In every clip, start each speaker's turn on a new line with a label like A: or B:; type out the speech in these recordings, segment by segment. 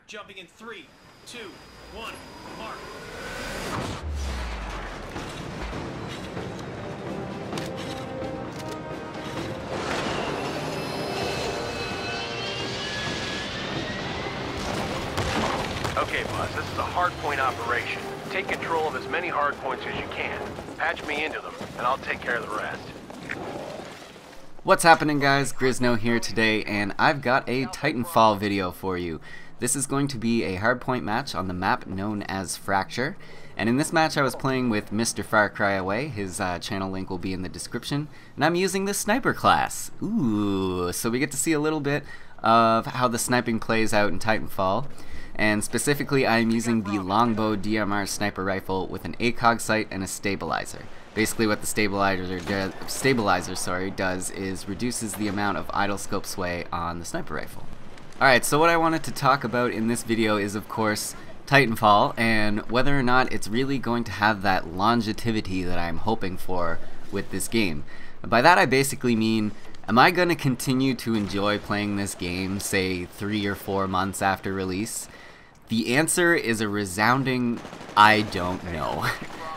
A: Jumping in 3, 2, 1, mark.
B: Okay, boss, this is a hardpoint operation. Take control of as many hardpoints as you can. Patch me into them, and I'll take care of the rest.
C: What's happening, guys? Griz here today, and I've got a Titanfall video for you. This is going to be a hardpoint match on the map known as Fracture. And in this match I was playing with Mr. FarCryAway. His channel link will be in the description. And I'm using the sniper class. Ooh, so we get to see a little bit of how the sniping plays out in Titanfall. And specifically I'm using the longbow DMR sniper rifle with an ACOG sight and a stabilizer. Basically what the stabilizer does is reduces the amount of idle scope sway on the sniper rifle. Alright, so what I wanted to talk about in this video is, of course, Titanfall, and whether or not it's really going to have that longevity that I'm hoping for with this game. By that I basically mean, am I going to continue to enjoy playing this game, say 3 or 4 months after release? The answer is a resounding, I don't know.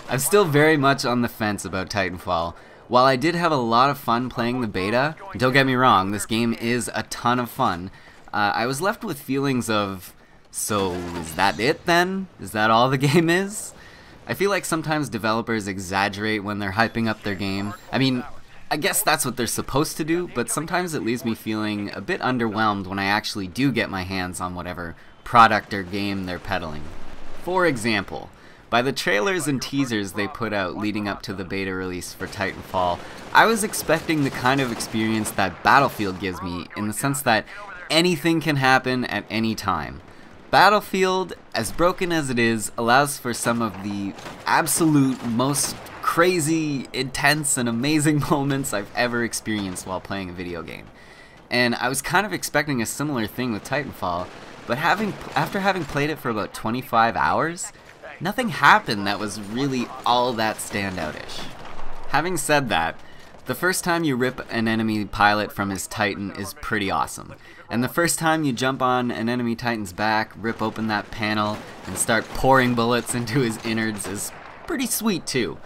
C: I'm still very much on the fence about Titanfall. While I did have a lot of fun playing the beta, don't get me wrong, this game is a ton of fun, I was left with feelings of, so is that it then? Is that all the game is? I feel like sometimes developers exaggerate when they're hyping up their game. I mean, I guess that's what they're supposed to do, but sometimes it leaves me feeling a bit underwhelmed when I actually do get my hands on whatever product or game they're peddling. For example, by the trailers and teasers they put out leading up to the beta release for Titanfall, I was expecting the kind of experience that Battlefield gives me, in the sense that anything can happen at any time. Battlefield, as broken as it is, allows for some of the absolute most crazy, intense, and amazing moments I've ever experienced while playing a video game. And I was kind of expecting a similar thing with Titanfall, but after having played it for about 25 hours, nothing happened that was really all that standoutish. Having said that, the first time you rip an enemy pilot from his Titan is pretty awesome. And the first time you jump on an enemy Titan's back, rip open that panel, and start pouring bullets into his innards is pretty sweet too.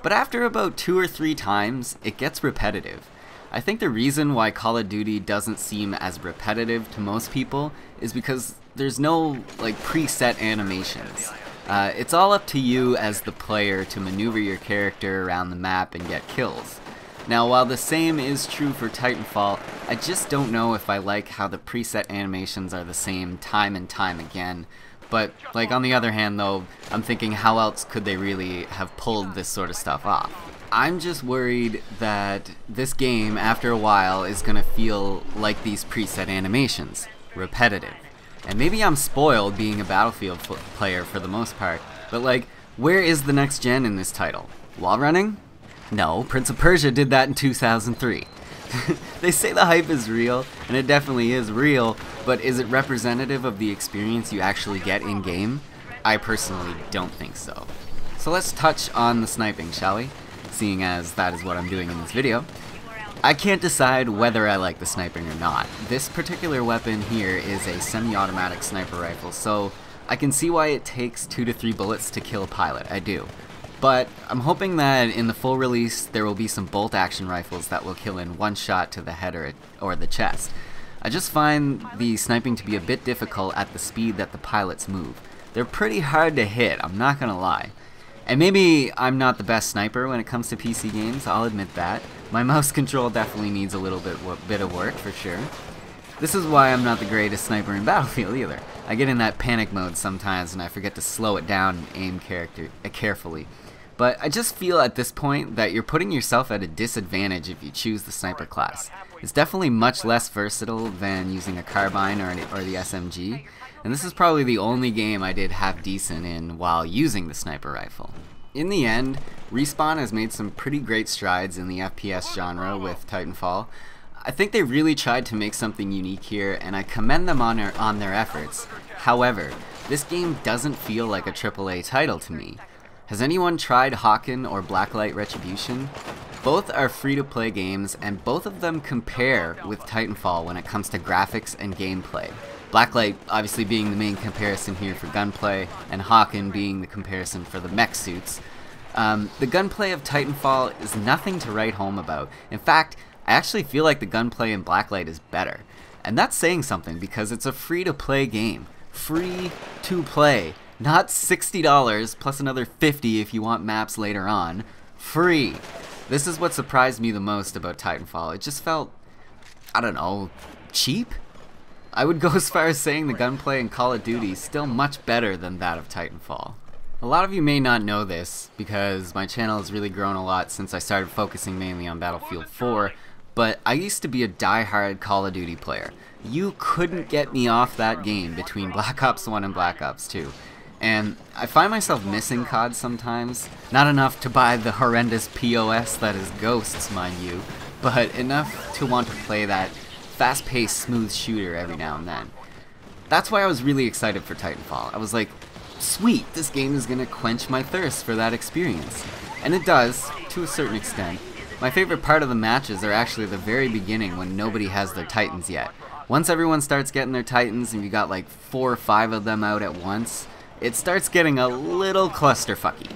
C: But after about 2 or 3 times, it gets repetitive. I think the reason why Call of Duty doesn't seem as repetitive to most people is because there's no preset animations. It's all up to you as the player to maneuver your character around the map and get kills. Now, while the same is true for Titanfall, I just don't know if I like how the preset animations are the same time and time again. But, on the other hand though, I'm thinking how else could they really have pulled this sort of stuff off? I'm just worried that this game, after a while, is gonna feel like these preset animations. Repetitive. And maybe I'm spoiled being a Battlefield player for the most part, but where is the next gen in this title? Wall running? No, Prince of Persia did that in 2003. They say the hype is real, and it definitely is real, but is it representative of the experience you actually get in-game? I personally don't think so. So let's touch on the sniping, shall we? Seeing as that is what I'm doing in this video. I can't decide whether I like the sniping or not. This particular weapon here is a semi-automatic sniper rifle, so I can see why it takes 2 to 3 bullets to kill a pilot, I do. But I'm hoping that in the full release there will be some bolt action rifles that will kill in one shot to the head or the chest. I just find the sniping to be a bit difficult at the speed that the pilots move. They're pretty hard to hit, I'm not gonna lie. And maybe I'm not the best sniper when it comes to PC games, I'll admit that. My mouse control definitely needs a little bit of work for sure. This is why I'm not the greatest sniper in Battlefield either. I get in that panic mode sometimes and I forget to slow it down and aim carefully. But I just feel at this point that you're putting yourself at a disadvantage if you choose the sniper class. It's definitely much less versatile than using a carbine or the SMG, and this is probably the only game I did half decent in while using the sniper rifle. In the end, Respawn has made some pretty great strides in the FPS genre with Titanfall. I think they really tried to make something unique here, and I commend them on their efforts. However, this game doesn't feel like a AAA title to me. Has anyone tried Hawken or Blacklight Retribution? Both are free-to-play games, and both of them compare with Titanfall when it comes to graphics and gameplay. Blacklight obviously being the main comparison here for gunplay, and Hawken being the comparison for the mech suits. The gunplay of Titanfall is nothing to write home about. In fact, I actually feel like the gunplay in Blacklight is better. And that's saying something because it's a free-to-play game. Free to play. Not $60 plus another $50 if you want maps later on. Free. This is what surprised me the most about Titanfall. It just felt, I don't know, cheap? I would go as far as saying the gunplay in Call of Duty is still much better than that of Titanfall. A lot of you may not know this because my channel has really grown a lot since I started focusing mainly on Battlefield 4, but I used to be a die-hard Call of Duty player. You couldn't get me off that game between Black Ops 1 and Black Ops 2. And I find myself missing COD sometimes. Not enough to buy the horrendous POS that is Ghosts, mind you, but enough to want to play that fast-paced, smooth shooter every now and then. That's why I was really excited for Titanfall. I was like, sweet, this game is gonna quench my thirst for that experience. And it does, to a certain extent. My favorite part of the matches are actually the very beginning when nobody has their Titans yet. Once everyone starts getting their Titans and you got like 4 or 5 of them out at once, it starts getting a little clusterfucky.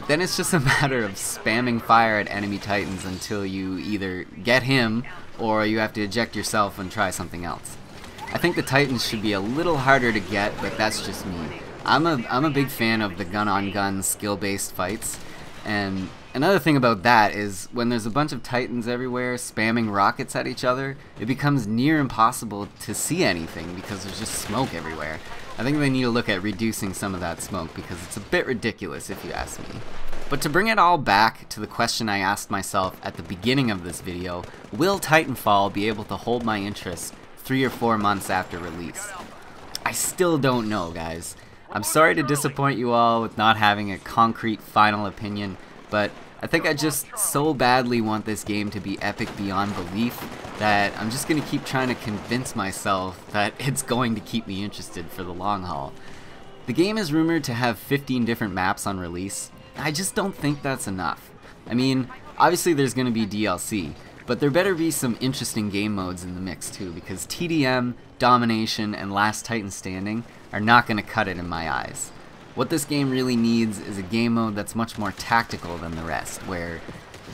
C: Then it's just a matter of spamming fire at enemy Titans until you either get him or you have to eject yourself and try something else. I think the Titans should be a little harder to get, but that's just me. I'm a big fan of the gun-on-gun skill-based fights, and another thing about that is when there's a bunch of Titans everywhere spamming rockets at each other, it becomes near impossible to see anything because there's just smoke everywhere. I think they need to look at reducing some of that smoke because it's a bit ridiculous if you ask me. But to bring it all back to the question I asked myself at the beginning of this video, will Titanfall be able to hold my interest 3 or 4 months after release? I still don't know, guys. I'm sorry to disappoint you all with not having a concrete final opinion, but I think I just so badly want this game to be epic beyond belief that I'm just going to keep trying to convince myself that it's going to keep me interested for the long haul. The game is rumored to have 15 different maps on release. I just don't think that's enough. I mean, obviously there's going to be DLC, but there better be some interesting game modes in the mix too, because TDM, Domination, and Last Titan Standing are not going to cut it in my eyes. What this game really needs is a game mode that's much more tactical than the rest, where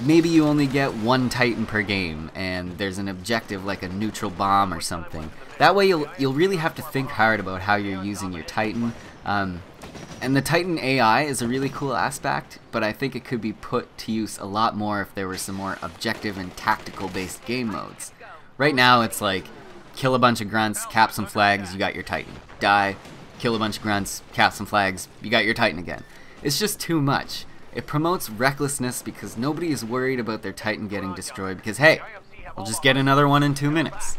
C: maybe you only get 1 Titan per game, and there's an objective like a neutral bomb or something. That way you'll really have to think hard about how you're using your Titan. And the Titan AI is a really cool aspect, but I think it could be put to use a lot more if there were some more objective and tactical based game modes. Right now it's like, kill a bunch of grunts, cap some flags, you got your Titan. Die, kill a bunch of grunts, cap some flags, you got your Titan again. It's just too much. It promotes recklessness because nobody is worried about their Titan getting destroyed because hey, we'll just get another one in 2 minutes.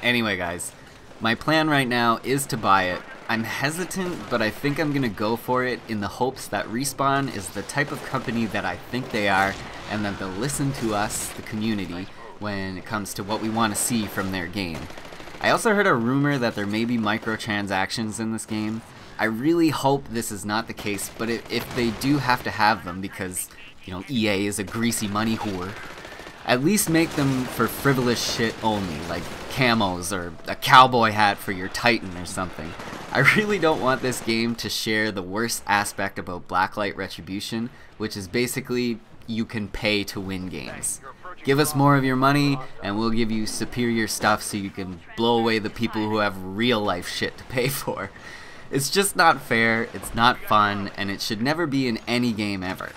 C: Anyway guys, my plan right now is to buy it. I'm hesitant, but I think I'm gonna go for it in the hopes that Respawn is the type of company that I think they are, and that they'll listen to us, the community, when it comes to what we want to see from their game. I also heard a rumor that there may be microtransactions in this game. I really hope this is not the case, but if they do have to have them because, you know, EA is a greasy money whore, at least make them for frivolous shit only, like camos or a cowboy hat for your Titan or something. I really don't want this game to share the worst aspect about Blacklight Retribution, which is basically you can pay to win games. Give us more of your money and we'll give you superior stuff so you can blow away the people who have real life shit to pay for. It's just not fair, it's not fun, and it should never be in any game ever.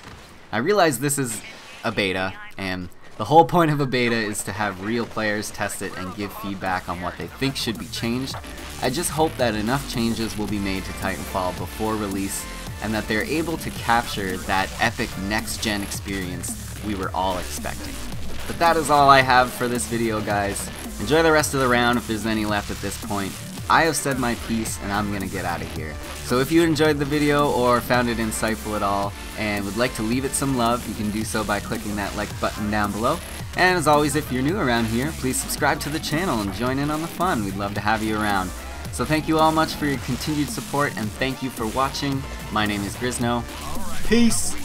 C: I realize this is a beta, and the whole point of a beta is to have real players test it and give feedback on what they think should be changed. I just hope that enough changes will be made to Titanfall before release, and that they're able to capture that epic next-gen experience we were all expecting. But that is all I have for this video, guys. Enjoy the rest of the round if there's any left at this point. I have said my piece and I'm gonna get out of here. So if you enjoyed the video or found it insightful at all and would like to leave it some love, you can do so by clicking that like button down below. And as always, if you're new around here, please subscribe to the channel and join in on the fun. We'd love to have you around. So thank you all much for your continued support and thank you for watching. My name is Griz. Peace!